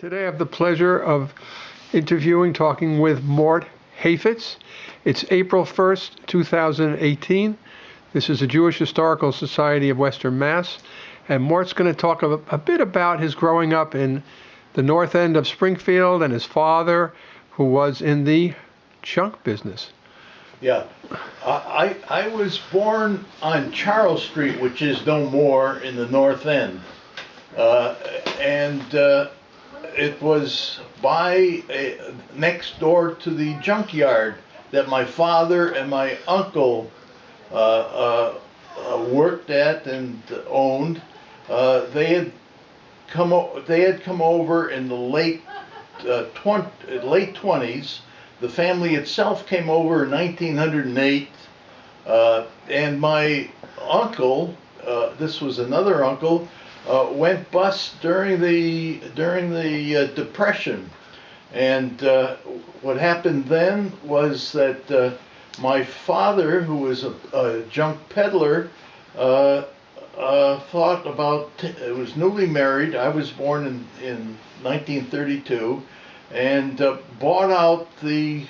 Today I have the pleasure of talking with Mort Heifetz. It's April 1st, 2018. This is the Jewish Historical Society of Western Mass. And Mort's going to talk a bit about his growing up in the north end of Springfield and his father, who was in the junk business. Yeah, I was born on Charles Street, which is no more, in the North End. And it was next door to the junkyard that my father and my uncle worked at and owned. They had come over in the late 20s. The family itself came over in 1908, and my uncle, this was another uncle, went bust during the Depression. And what happened then was that my father, who was a junk peddler, thought about, was newly married. I was born in 1932, and bought out the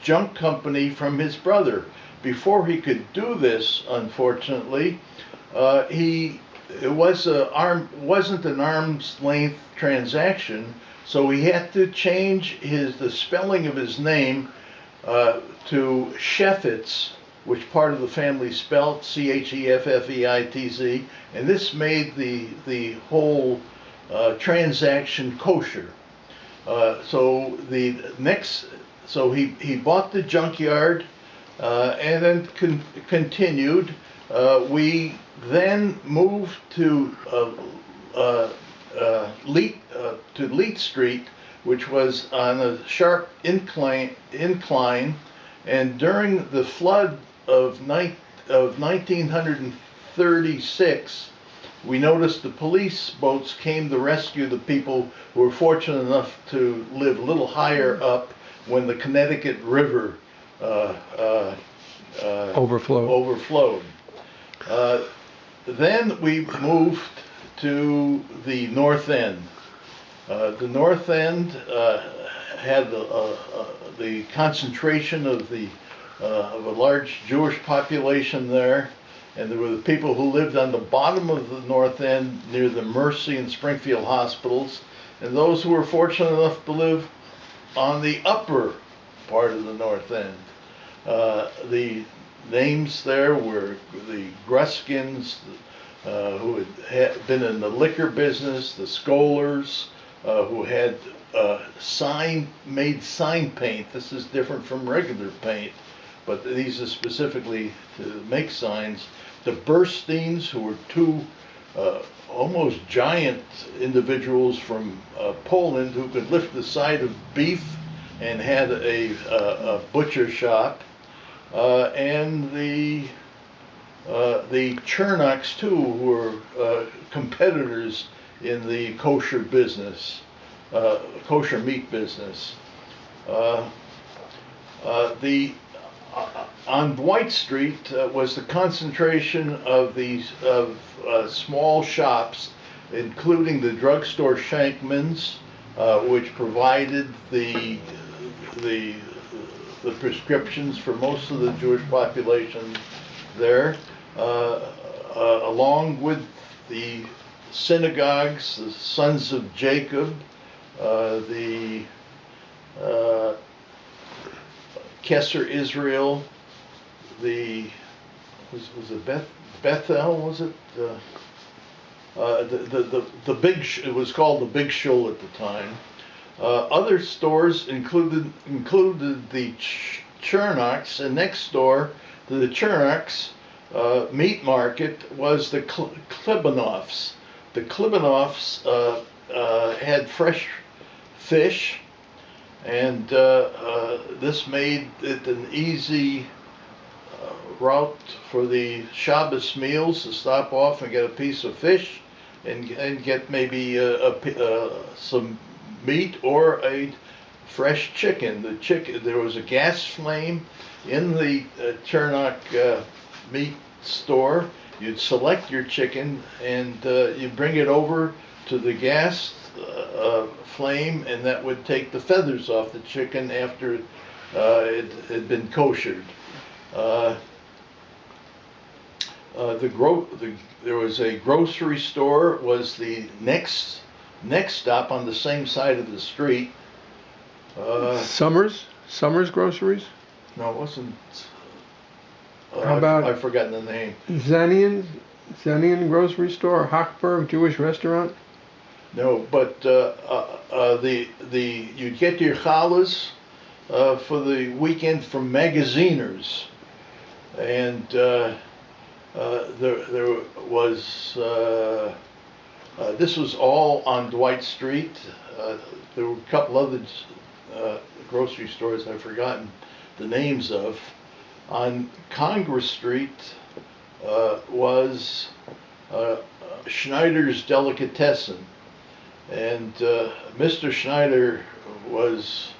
junk company from his brother. Before he could do this, unfortunately, it wasn't an arm's length transaction, so he had to change the spelling of his name to Sheffetz, which part of the family spelled Cheffeitz, and this made the whole transaction kosher. So he bought the junkyard, and then continued. We then moved to Leet Street, which was on a sharp incline, and during the flood of 1936, we noticed the police boats came to rescue the people who were fortunate enough to live a little higher up when the Connecticut River overflowed. Then we moved to the North End. The North End had the concentration of a large Jewish population there, and there were the people who lived on the bottom of the North End near the Mercy and Springfield hospitals, and those who were fortunate enough to live on the upper part of the North End. The names there were the Gruskins, who had been in the liquor business, the Scholars, who had made sign paint. This is different from regular paint, but these are specifically to make signs. The Bursteins, who were two almost giant individuals from Poland who could lift the side of beef and had a butcher shop, and the Chernocks too, who were competitors in the kosher business, kosher meat business. On Dwight Street was the concentration of small shops, including the drugstore Shankman's, which provided the prescriptions for most of the Jewish population there, along with the synagogues, the Sons of Jacob, the Kesser Israel, was it Bethel? Was it the big? It was called the Big Shul at the time. Other stores included the Chernocks, and next door to the Chernocks meat market was the Klibanovs. The Klibanovs had fresh fish, and this made it an easy route for the Shabbos meals to stop off and get a piece of fish and get maybe some meat or a fresh chicken. There was a gas flame in the Chernock meat store, you'd select your chicken and you bring it over to the gas flame, and that would take the feathers off the chicken after it had been koshered. There was a grocery store was the next stop on the same side of the street. Summers Groceries? No, it wasn't. How about I've forgotten the name. Zenian Grocery Store, Hochberg Jewish Restaurant? No, but you'd get your challahs for the weekend from Magaziners, and there was this was all on Dwight Street. There were a couple other grocery stores I've forgotten the names of. On Congress Street was Schneider's Delicatessen, and Mr. Schneider was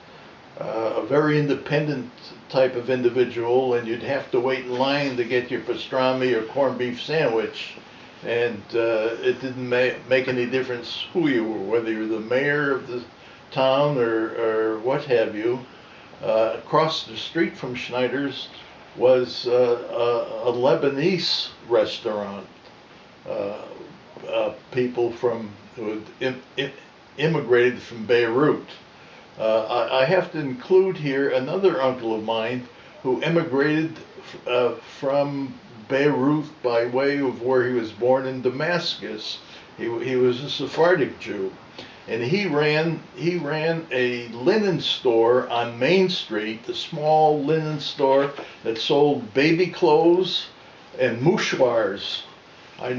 a very independent type of individual, and you'd have to wait in line to get your pastrami or corned beef sandwich, and it didn't make any difference who you were, whether you were the mayor of the town or what have you. Across the street from Schneider's was a Lebanese restaurant. People who had immigrated from Beirut. I have to include here another uncle of mine who emigrated from Beirut by way of where he was born in Damascus. He was a Sephardic Jew, and he ran a linen store on Main Street, a small linen store that sold baby clothes and mouchoirs. I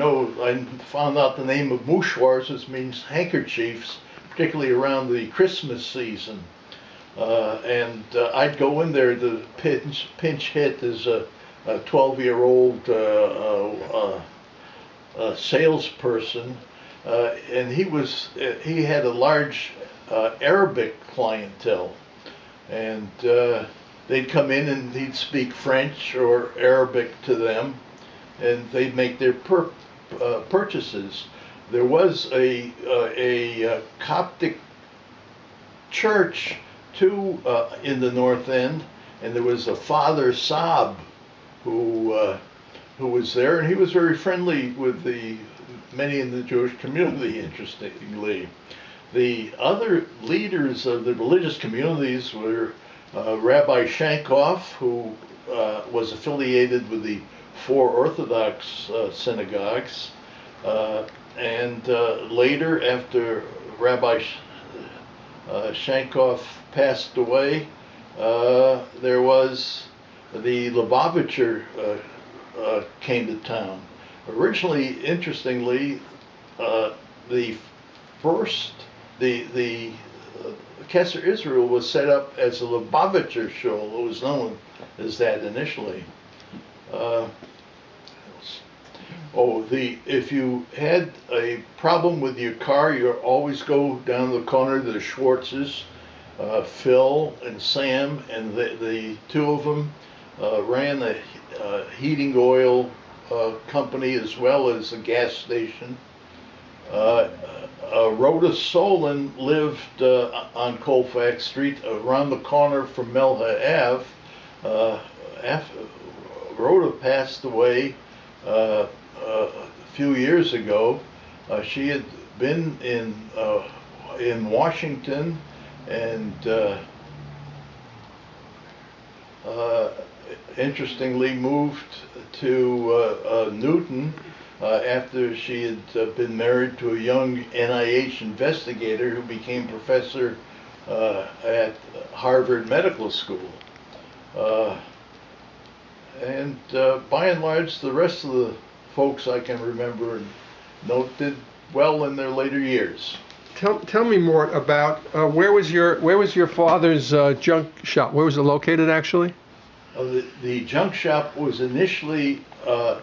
found out the name of mouchoirs, which means handkerchiefs, particularly around the Christmas season. And I'd go in there to pinch hit as a 12-year-old salesperson, and he had a large Arabic clientele, and they'd come in and he'd speak French or Arabic to them, and they'd make their purchases. There was a Coptic church too in the North End, and there was a Father Saab who was there, and he was very friendly with many in the Jewish community. Interestingly, the other leaders of the religious communities were Rabbi Shankoff, who was affiliated with the four Orthodox synagogues, and later, after Rabbi Shankoff passed away, there was the Lubavitcher came to town. Originally, interestingly, the Kesser Israel was set up as a Lubavitcher shul. It was known as that initially. If you had a problem with your car, you always go down the corner to the Schwartz's. Phil and Sam, and the two of them ran a heating oil company as well as a gas station. Rhoda Solon lived on Colfax Street around the corner from Melha Ave. Rhoda passed away a few years ago. She had been in Washington and interestingly moved to Newton after she had been married to a young NIH investigator who became professor at Harvard Medical School. And by and large, the rest of the folks I can remember and note did well in their later years. Tell me more about where was your father's junk shop? Where was it located actually? The junk shop was initially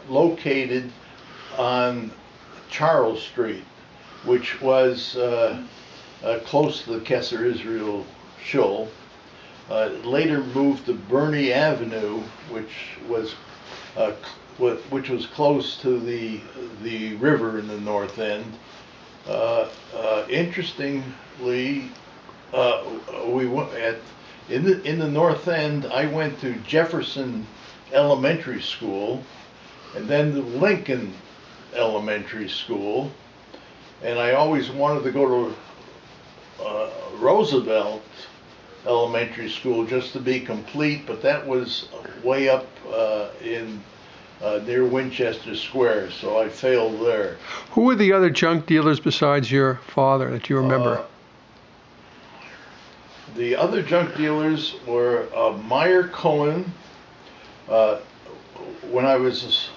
located on Charles Street, which was close to the Kesser Israel shul. Later moved to Burney Avenue, which was which was close to the river in the north end. Interestingly, we went in the north end. I went to Jefferson Elementary School, and then to Lincoln Elementary School, and I always wanted to go to Roosevelt Elementary School just to be complete, but that was way up in near Winchester Square, so I failed there. Who were the other junk dealers besides your father that you remember? The other junk dealers were Meyer Cohen. When I was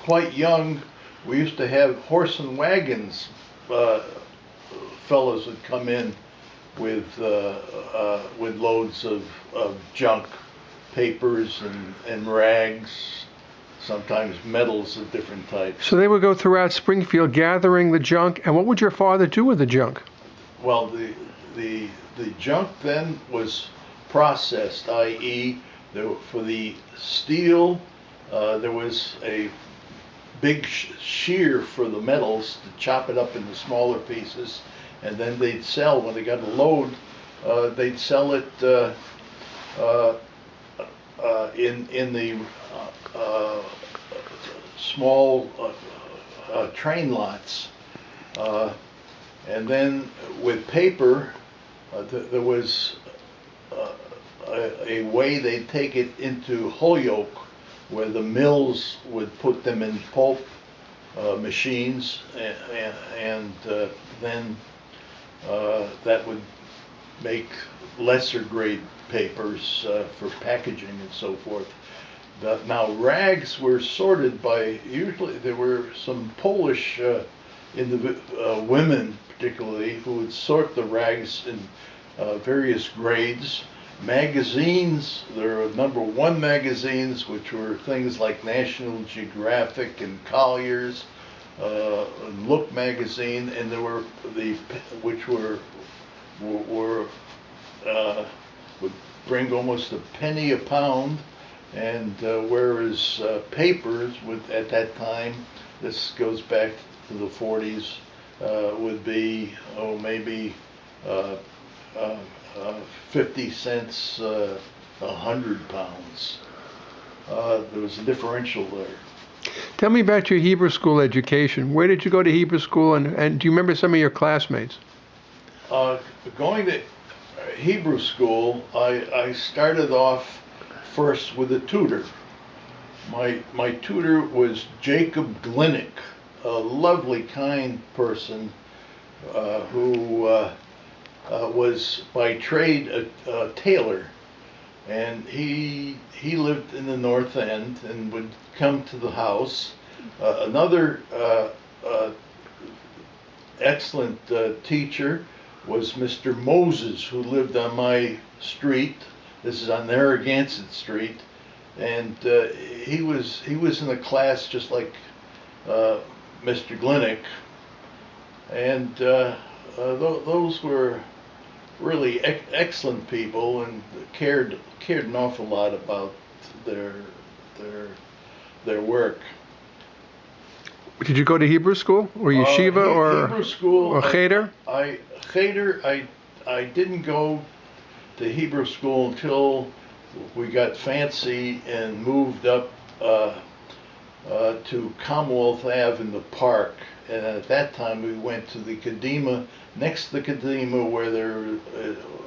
quite young, we used to have horse and wagons. Fellows would come in with loads of junk, papers and rags, sometimes metals of different types. So they would go throughout Springfield gathering the junk, and what would your father do with the junk? Well, the junk then was processed, i.e., for the steel, there was a big shear for the metals to chop it up into smaller pieces, and then they'd sell, when they got a load, they'd sell it in the small train lots. And then with paper, there was a way they'd take it into Holyoke, where the mills would put them in pulp machines, and then that would make lesser grade papers for packaging and so forth. Now rags were sorted by, usually there were some Polish women particularly who would sort the rags in various grades. Magazines, there were #1 magazines, which were things like National Geographic and Collier's, Look magazine, and there were which would bring almost a penny a pound, and whereas papers at that time, this goes back to the 40s, would be maybe 50 cents 100 pounds. There was a differential there. Tell me about your Hebrew school education. Where did you go to Hebrew school, and do you remember some of your classmates? Going to Hebrew school, I started off first with a tutor. My tutor was Jacob Glinick, a lovely, kind person who was by trade a tailor, and he lived in the North End and would come to the house. Another excellent teacher was Mr. Moses, who lived on my street. This is on Narragansett Street, and he was in a class just like Mr. Glinick, and those were really excellent people and cared an awful lot about their work. Did you go to Hebrew school or yeshiva or Hebrew school or cheder? I didn't go to Hebrew school until we got fancy and moved up to Commonwealth Ave in the park. And at that time we went to the Kadima, next to the Kadima, where there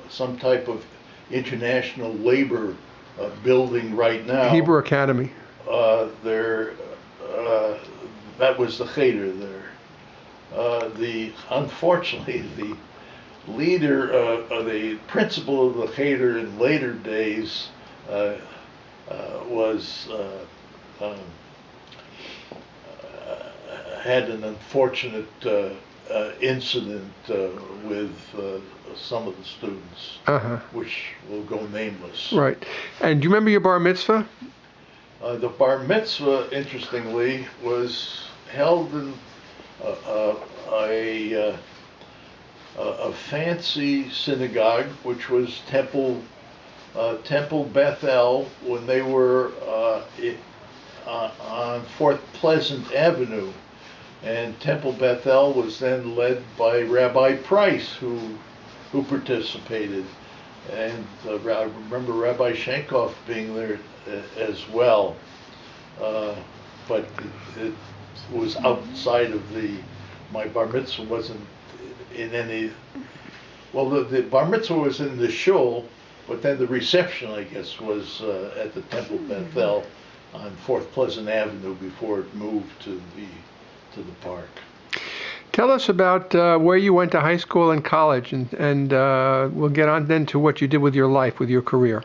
some type of international labor building right now. Hebrew Academy. That was the cheder there. Unfortunately, the leader, the principal of the cheder in later days had an unfortunate incident with some of the students, which will go nameless. Right. And do you remember your bar mitzvah? The bar mitzvah, interestingly, was held in a fancy synagogue, which was Temple Beth El, when they were on Fort Pleasant Avenue, and Temple Bethel was then led by Rabbi Price, who participated, and I remember Rabbi Shankoff being there as well, but it was outside of my bar mitzvah wasn't in any. Well, the bar mitzvah was in the shul, but then the reception, I guess, was at the Temple Bethel on Fort Pleasant Avenue before it moved to the park. Tell us about where you went to high school and college, and we'll get on then to what you did with your life, with your career.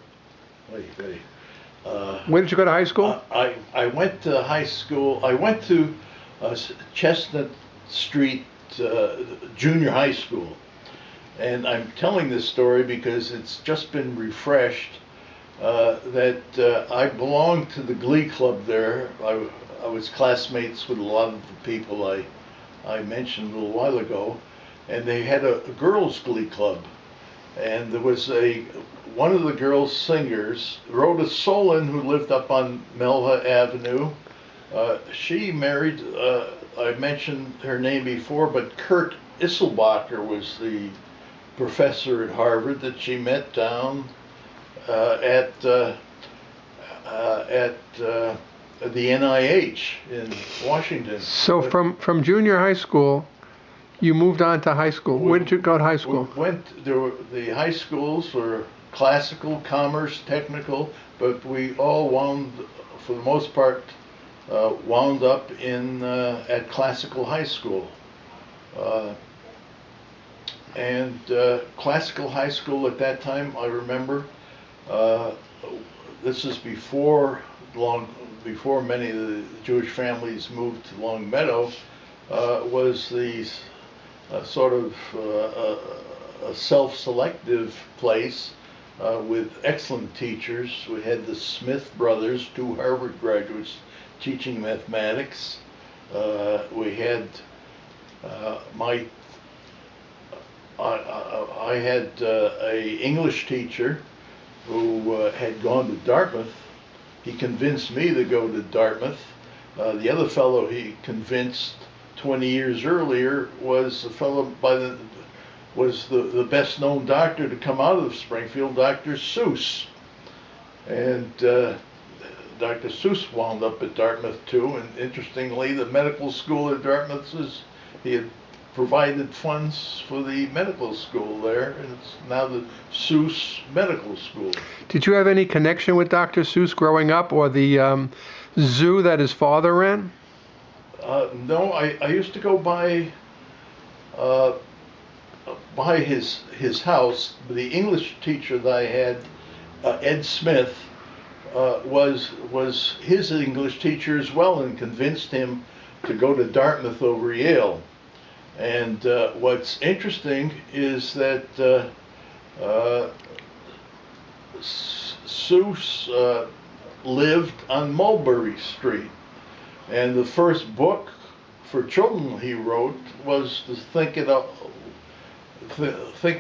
Where did you go to high school? I went to high school. I went to Chestnut Street Junior High School. And I'm telling this story because it's just been refreshed that I belonged to the Glee Club there. I was classmates with a lot of the people I mentioned a little while ago, and they had a girls' Glee Club. And there was one of the girls singers, Rhoda Solon, who lived up on Melva Avenue. She married, I mentioned her name before, but Kurt Isselbacher was the professor at Harvard that she met down at the NIH in Washington. So from junior high school, you moved on to high school. Where did you go to high school? The high schools were classical, commerce, technical, but we all for the most part, wound up at classical high school. And classical high school at that time, I remember, this is before many of the Jewish families moved to Long Meadow, was the sort of a self-selective place with excellent teachers. We had the Smith brothers, 2 Harvard graduates, teaching mathematics. We had I had a English teacher who had gone to Dartmouth. He convinced me to go to Dartmouth. The other fellow he convinced 20 years earlier was a fellow was the best known doctor to come out of Springfield, Dr. Seuss. And Dr. Seuss wound up at Dartmouth too, and interestingly, the medical school at Dartmouth he had provided funds for the medical school there, and it's now the Seuss Medical School. Did you have any connection with Dr. Seuss growing up, or the zoo that his father ran? No, I used to go by his house. The English teacher that I had, Ed Smith, was his English teacher as well, and convinced him to go to Dartmouth over Yale. And what's interesting is that Seuss lived on Mulberry Street, and the first book for children he wrote was to think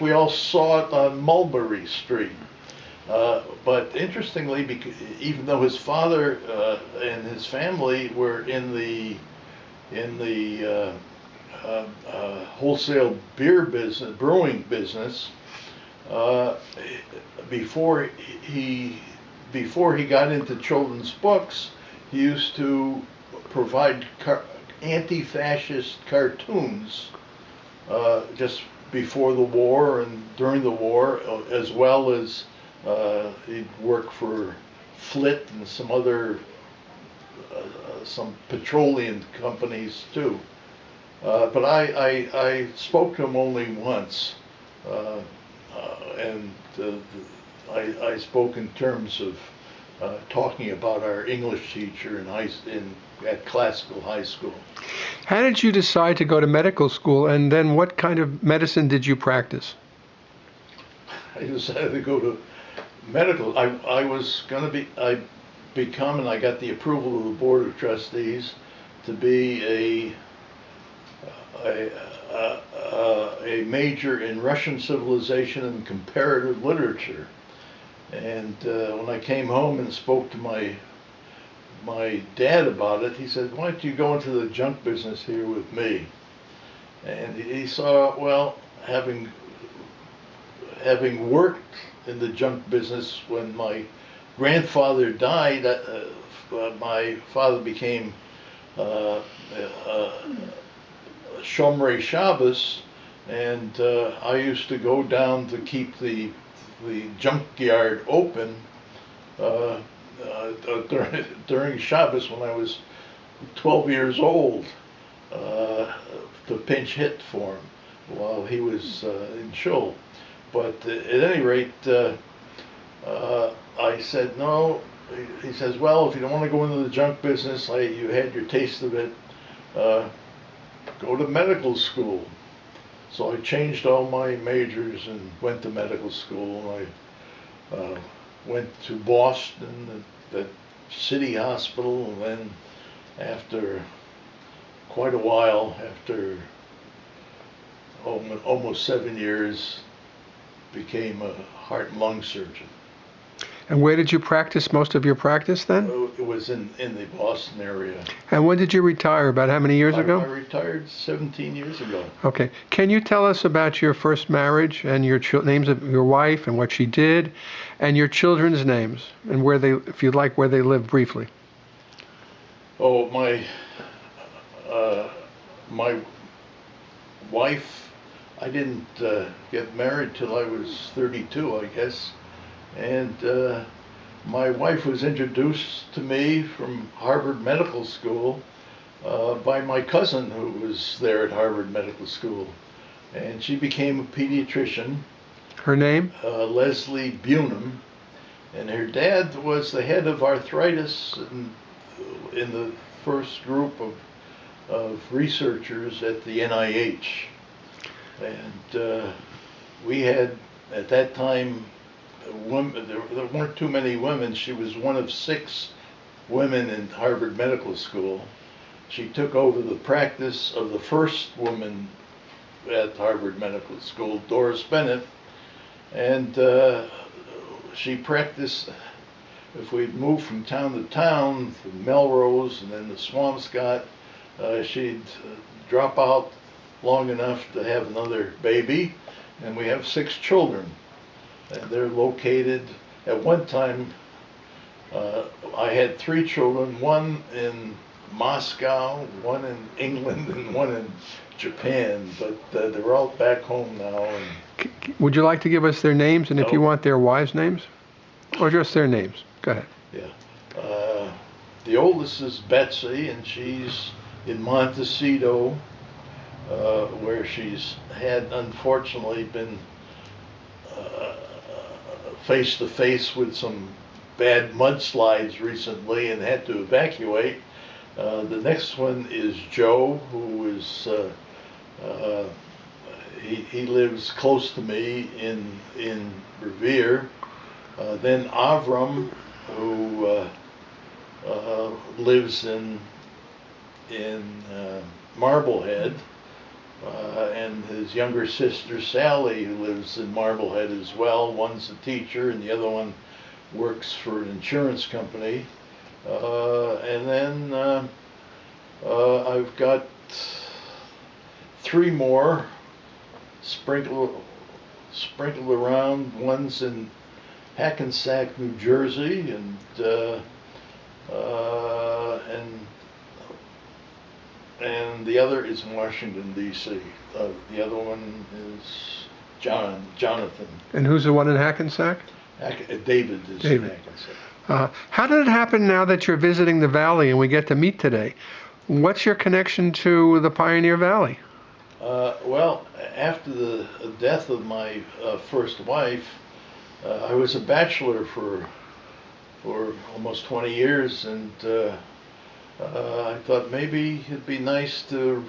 we all saw it on Mulberry Street. But interestingly, even though his father and his family were in the wholesale beer business, brewing business, before he got into children's books, he used to provide anti-fascist cartoons just before the war and during the war, as well as he'd work for Flit and some other some petroleum companies too. But I spoke to him only once, and I spoke in terms of talking about our English teacher at classical high school. How did you decide to go to medical school, and then what kind of medicine did you practice? I decided to go to medical. I was going to become, and I got the approval of the Board of Trustees to be a major in Russian civilization and comparative literature. And when I came home and spoke to my my dad about it. He said, "Why don't you go into the junk business here with me?" And he saw, well, having worked in the junk business when my grandfather died, my father became Shomrei Shabbos, and I used to go down to keep the junkyard open during Shabbos when I was 12 years old, to pinch hit for him while he was in shul. But at any rate, I said no. He says, "Well, if you don't want to go into the junk business, you had your taste of it, go to medical school." So I changed all my majors and went to medical school. I went to Boston, the City Hospital, and then after quite a while, after almost 7 years, became a heart and lung surgeon. And where did you practice most of your practice then? It was in the Boston area. And when did you retire? About how many years ago? I retired 17 years ago. Okay. Can you tell us about your first marriage and your names of your wife and what she did, and your children's names and where they, if you'd like, where they live briefly? Oh, my wife, I didn't get married till I was 32, I guess. And my wife was introduced to me from Harvard Medical School by my cousin who was there at Harvard Medical School. And she became a pediatrician. Her name? Leslie Bunham. And her dad was the head of arthritis in the first group of researchers at the NIH. And we had, at that time, there weren't too many women. She was one of 6 women in Harvard Medical School. She took over the practice of the first woman at Harvard Medical School, Doris Bennett, and she practiced. If we'd moved from town to town, from Melrose and then to Swampscott, she'd drop out long enough to have another baby, and we have 6 children. And they're located, at one time, I had 3 children, one in Moscow, one in England, and one in Japan, but they're all back home now. And Would you like to give us their names, and if you want their wives' names? Or just their names? Go ahead. Yeah. The oldest is Betsy, and she's in Montecito, where she's had, unfortunately, been face to face with some bad mudslides recently and had to evacuate. The next one is Joe, who is he lives close to me in Revere. Then Avram, who lives in Marblehead, and his younger sister Sally, who lives in Marblehead as well. One's a teacher and the other one works for an insurance company. And then I've got 3 more sprinkled around. One's in Hackensack, New Jersey, and the other is in Washington, D.C. The other one is Jonathan. And who's the one in Hackensack? David is in Hackensack. How did it happen now that you're visiting the Valley and we get to meet today? What's your connection to the Pioneer Valley? Well, after the death of my first wife, I was a bachelor for almost 20 years, and I thought maybe it'd be nice to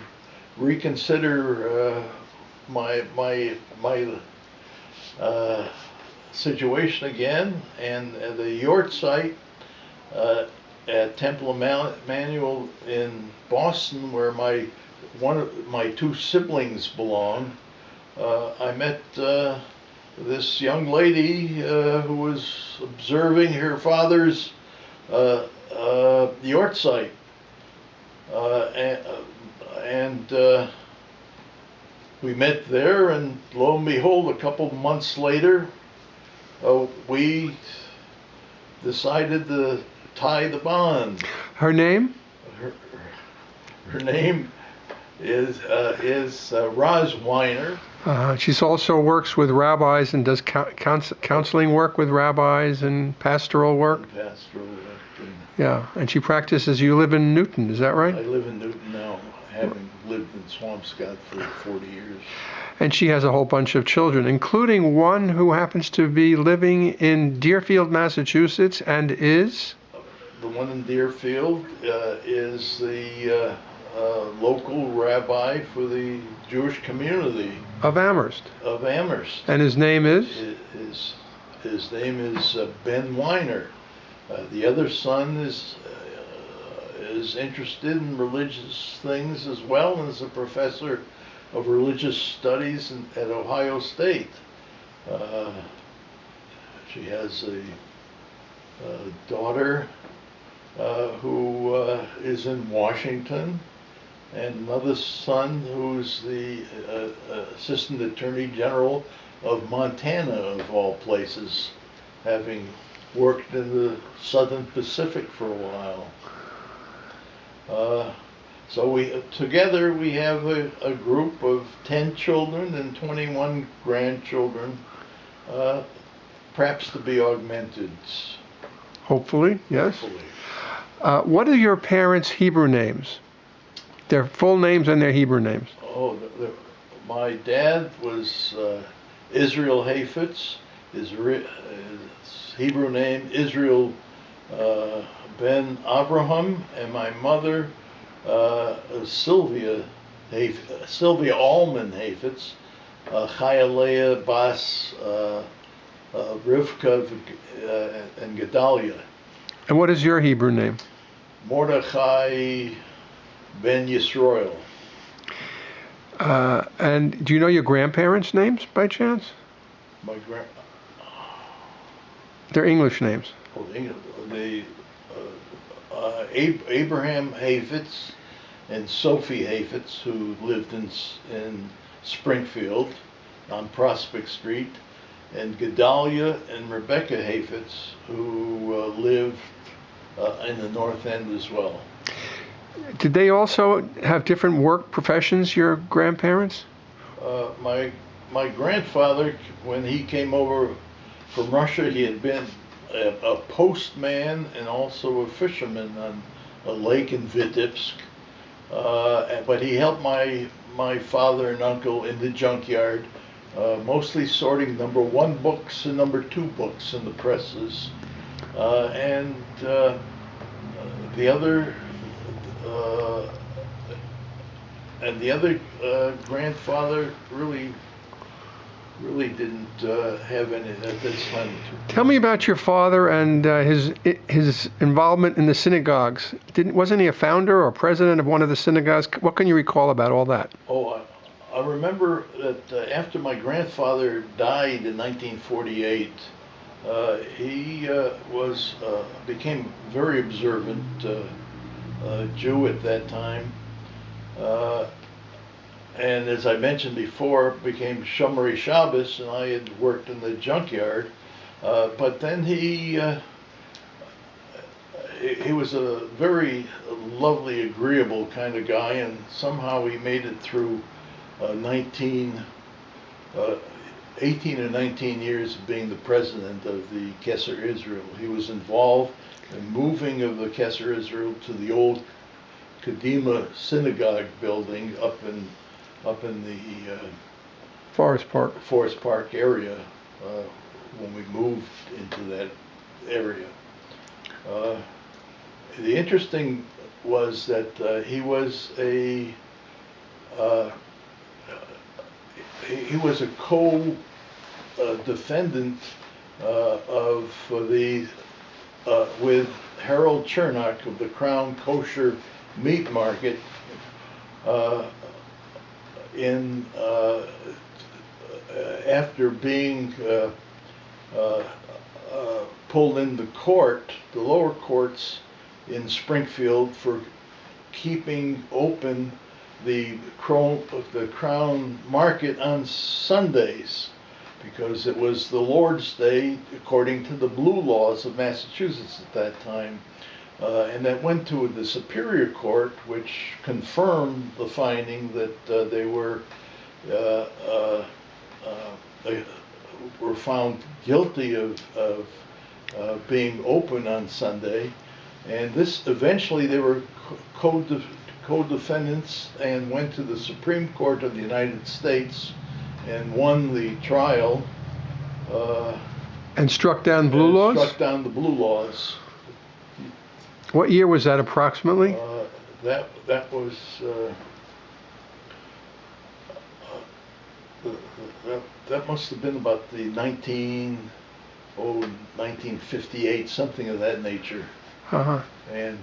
reconsider my situation again. And at the Yort site at Temple Emmanuel in Boston, where one of my 2 siblings belong, I met this young lady who was observing her father's the Yortzeit. And we met there, and lo and behold, a couple months later, we decided to tie the bond. Her name? Her, her name is Roz Weiner. She also works with rabbis and does counseling work with rabbis and pastoral work. Pastoral work. Yeah, and she practices. You live in Newton, is that right? I live in Newton now, having lived in Swampscott for 40 years. And she has a whole bunch of children, including one who happens to be living in Deerfield, Massachusetts, and is? The one in Deerfield is the local rabbi for the Jewish community Of Amherst. of Amherst. And his name is? His name is Ben Weiner. The other son is interested in religious things as well, and is a professor of religious studies at Ohio State. She has a daughter who is in Washington, and another son who's the Assistant Attorney General of Montana, of all places, having worked in the Southern Pacific for a while. So together we have a group of 10 children and 21 grandchildren, perhaps to be augmented. Hopefully, yes. Hopefully. What are your parents' Hebrew names? Their full names and their Hebrew names. Oh, my dad was Israel Hafetz. His Hebrew name Israel Ben Abraham, and my mother Sylvia Allman Hafetz, Chaya Leah Bas Rivka and Gedalia. And what is your Hebrew name? Mordechai Ben Yisroel. And do you know your grandparents' names by chance? My They're English names. Abraham Hafetz and Sophie Hafetz, who lived in Springfield on Prospect Street, and Gedalia and Rebecca Hafetz, who lived in the North End as well. Did they also have different work professions, your grandparents? My grandfather, when he came over from Russia, he had been a postman and also a fisherman on a lake in Vitebsk. But he helped my father and uncle in the junkyard, mostly sorting number 1 books and number 2 books in the presses. And the other grandfather really didn't have any at this time. Tell me about your father and his involvement in the synagogues. Wasn't he a founder or president of one of the synagogues? What can you recall about all that? Oh, I remember that after my grandfather died in 1948, he became very observant Jew at that time. And as I mentioned before, became Shomrei Shabbos, and I had worked in the junkyard. But then he was a very lovely, agreeable kind of guy, and somehow he made it through 18 or 19 years of being the president of the Kesser Israel. He was involved in moving of the Kesser Israel to the old Kadima synagogue building up in the Forest Park area when we moved into that area. The interesting was that he was a co-defendant with Harold Chernock of the Crown Kosher Meat Market after being pulled into court. The lower courts in Springfield for keeping open the Crown Market on Sundays, because it was the Lord's Day according to the blue laws of Massachusetts at that time. And that went to the Superior Court, which confirmed the finding that they were found guilty of being open on Sunday. And this, eventually they were co-defendants and went to the Supreme Court of the United States and won the trial. And struck down blue laws? Struck down the blue laws. What year was that approximately? That was that must have been about the 1958, something of that nature. Uh-huh. And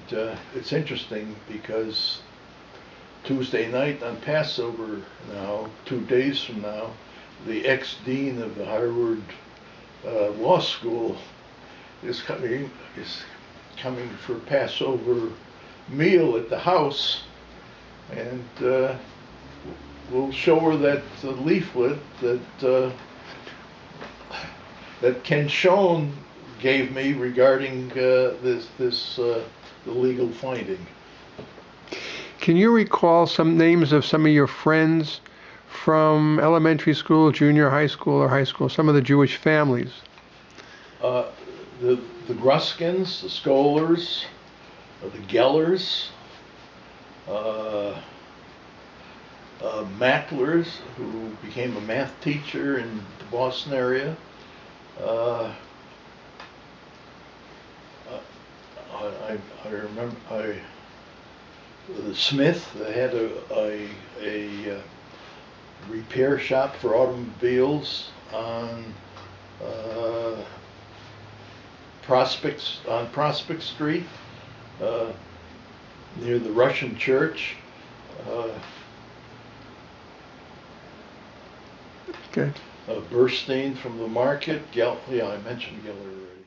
it's interesting because Tuesday night on Passover now, 2 days from now, the ex-dean of the Harvard Law School is coming for Passover meal at the house, and we'll show her that leaflet that Ken Schoen gave me regarding the legal finding. Can you recall some names of some of your friends from elementary school, junior high school, or high school, some of the Jewish families? The Gruskins, the Scholars, the Gellers, Macklers, who became a math teacher in the Boston area. I remember the Smith. They had a repair shop for automobiles on Prospect Street, near the Russian church. Okay. Burstein from the market. Yeah, I mentioned Geller already.